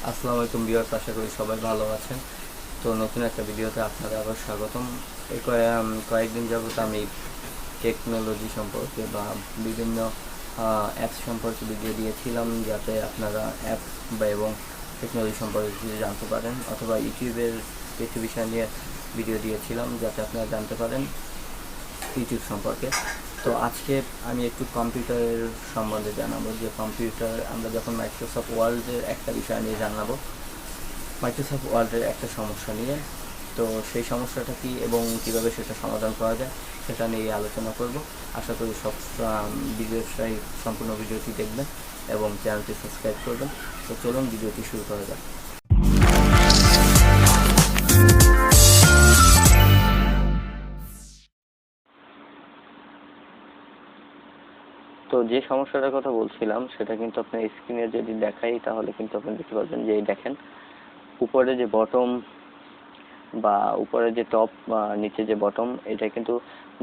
আসসালামু আলাইকুম ভিউয়ার্স, আশা করি সবাই ভালো আছেন। তো নতুন একটা ভিডিওতে আপনাদের আবার স্বাগতম। এই কয়েকদিন যাবত আমি টেকনোলজি সম্পর্কে বা বিভিন্ন অ্যাপস সম্পর্কে ভিডিও দিয়েছিলাম, যাতে আপনারা অ্যাপ বা এবং টেকনোলজি সম্পর্কে কিছু জানতে পারেন, অথবা ইউটিউবের কিছু বিষয় নিয়ে ভিডিও দিয়েছিলাম যাতে আপনারা জানতে পারেন ইউটিউব সম্পর্কে। তো আজকে আমি একটু কম্পিউটারের সম্বন্ধে জানাবো, যে কম্পিউটার আমরা যখন মাইক্রোসফট ওয়ার্ল্ডের একটা বিষয় নিয়ে জানাবো, মাইক্রোসফট ওয়ার্ডের একটা সমস্যা নিয়ে। তো সেই সমস্যাটা কী এবং কীভাবে সেটা সমাধান করা যায় সেটা নিয়ে আলোচনা করব। আশা করি সব ভিডিওটাই সম্পূর্ণ ভিডিওটি দেখবেন এবং চ্যানেলটি সাবস্ক্রাইব করবেন। তো চলুন ভিডিওটি শুরু করা যাক। তো যে সমস্যাটার কথা বলছিলাম সেটা কিন্তু আপনার স্ক্রিনে যদি দেখাই তাহলে কিন্তু আপনি দেখতে পাবেন যে এই দেখেন উপরে যে বটম বা উপরে যে টপ বা নিচে যে বটম, এটা কিন্তু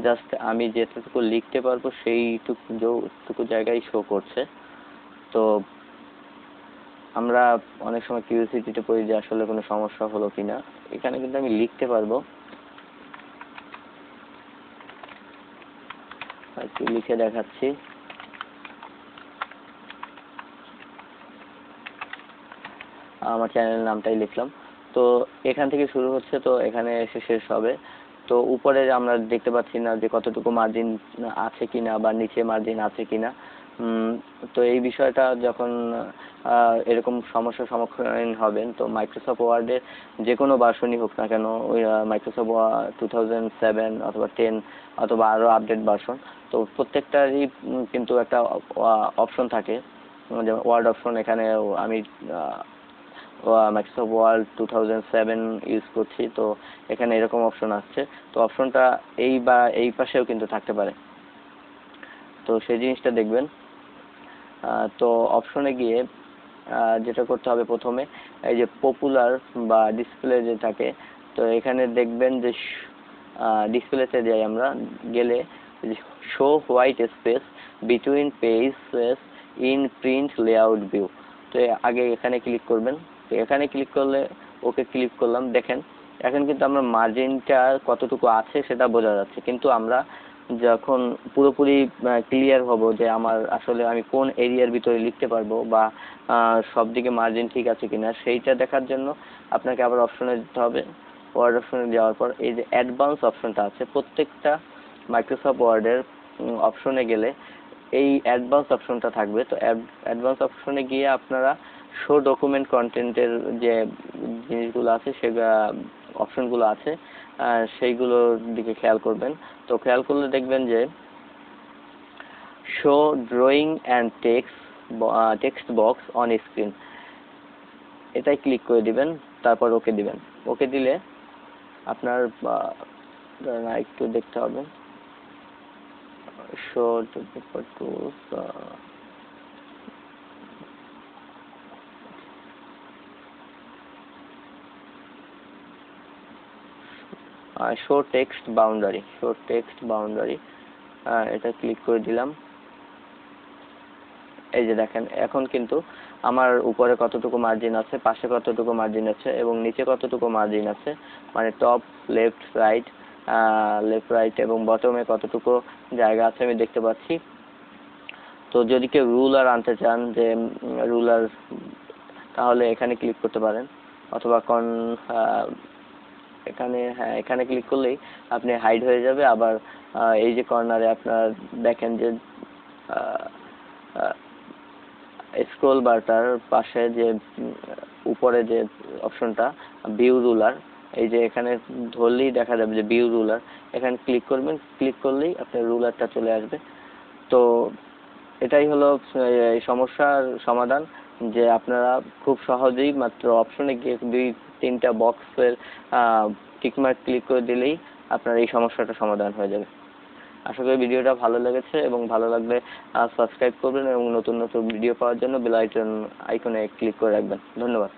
জাস্ট আমি যেটুকু লিখতে পারবো সেইটুকু জায়গায় শো করছে। তো আমরা অনেক সময় কিউরিওসিটিতে পড়ি যে আসলে কোনো সমস্যা হলো কিনা। এখানে কিন্তু আমি লিখতে পারবো, একটু লিখে দেখাচ্ছি। আমার চ্যানেলের নামটাই লিখলাম। তো এখান থেকে শুরু হচ্ছে, তো এখানে এসে শেষ হবে। তো উপরে আমরা দেখতে পাচ্ছি না যে কতটুকু মার্জিন আছে কিনা বা নিচে মার্জিন আছে কিনা। তো এই বিষয়টা যখন এরকম সমস্যার সম্মুখীন হবেন, তো মাইক্রোসফট ওয়ার্ডের যে কোনো ভার্সনই হোক না কেন, ওই মাইক্রোসফট 2007 অথবা 10 অথবা আরও আপডেট ভার্সন, তো প্রত্যেকটারই কিন্তু একটা অপশন থাকে, যেমন ওয়ার্ড অপশন। এখানে আমি মাইক্রোসফট ওয়ার্ড 2007 ইউজ করছি, তো এখানে এরকম অপশন আসছে। তো অপশনটা এই পাশেও কিন্তু থাকতে পারে, তো সেই জিনিসটা দেখবেন। তো অপশনে গিয়ে যেটা করতে হবে, প্রথমে এই যে পপুলার বা ডিসপ্লে যে থাকে, তো এখানে দেখবেন যে ডিসপ্লেতে যাই আমরা, গেলে show white space between pages in print layout view. তো আগে এখানে ক্লিক করবেন। তো এখানে ক্লিক করলে, ওকে ক্লিক করলাম, দেখেন এখন কিন্তু আমরা মার্জিনটা কতটুকু আছে সেটা বোঝা যাচ্ছে, কিন্তু আমরা যখন পুরোপুরি ক্লিয়ার হব যে আমার আসলে আমি কোন এরিয়ার ভিতরে লিখতে পারবো বা সব দিকে মার্জিন ঠিক আছে কিনা, সেইটা দেখার জন্য আপনাকে আবার অপশনে যেতে হবে। ওয়ার্ড অপশনে যাওয়ার পর এই যে অ্যাডভান্স অপশনটা আছে, প্রত্যেকটা মাইক্রোসফট ওয়ার্ডের অপশনে গেলে এই অ্যাডভান্স অপশনটা থাকবে। তো অ্যাডভান্স অপশনে গিয়ে আপনারা শো ডকুমেন্ট কন্টেন্টের যে জিনিসগুলো আছে, সেগুলো অপশনগুলো আছে, সেইগুলোর দিকে খেয়াল করবেন। তো খেয়াল করলে দেখবেন যে show drawing and text box on screen, এটাই ক্লিক করে দিবেন, তারপর ওকে দিবেন। ওকে দিলে আপনার একটু দেখতে হবে, show tools, show text boundary, এটা ক্লিক করে দিলাম। এই যে দেখেন এখন কিন্তু আমার উপরে কতটুকু মার্জিন আছে, পাশে কতটুকু মার্জিন আছে এবং নিচে কতটুকু মার্জিন আছে, মানে টপ, লেফট রাইট এবং বটমে কতটুকু জায়গা আছে আমি দেখতে পাচ্ছি। তো যদি কেউ রুলার আনতে চান, যে রুলার, তাহলে এখানে ক্লিক করতে পারেন, অথবা এখানে ক্লিক করলেই আপনি হাইড হয়ে যাবে। আবার এই যে কর্নারে আপনার দেখেন যে স্ক্রল বারটার পাশে যে উপরে যে অপশনটা ভিউ রুলার, এই যে এখানে ধরলেই দেখা যাবে যে ভিউ রুলার, এখানে ক্লিক করবেন। ক্লিক করলেই আপনার রুলারটা চলে আসবে। তো এটাই হলো এই সমস্যার সমাধান, যে আপনারা খুব সহজেই মাত্র অপশনে গিয়ে 2-3টা বক্সের টিকমার্ক ক্লিক করে দিলেই আপনার এই সমস্যাটা সমাধান হয়ে যাবে। আশা করি ভিডিওটা ভালো লেগেছে, এবং ভালো লাগলে সাবস্ক্রাইব করবেন এবং নতুন নতুন ভিডিও পাওয়ার জন্য বেল আইকনে ক্লিক করে রাখবেন। ধন্যবাদ।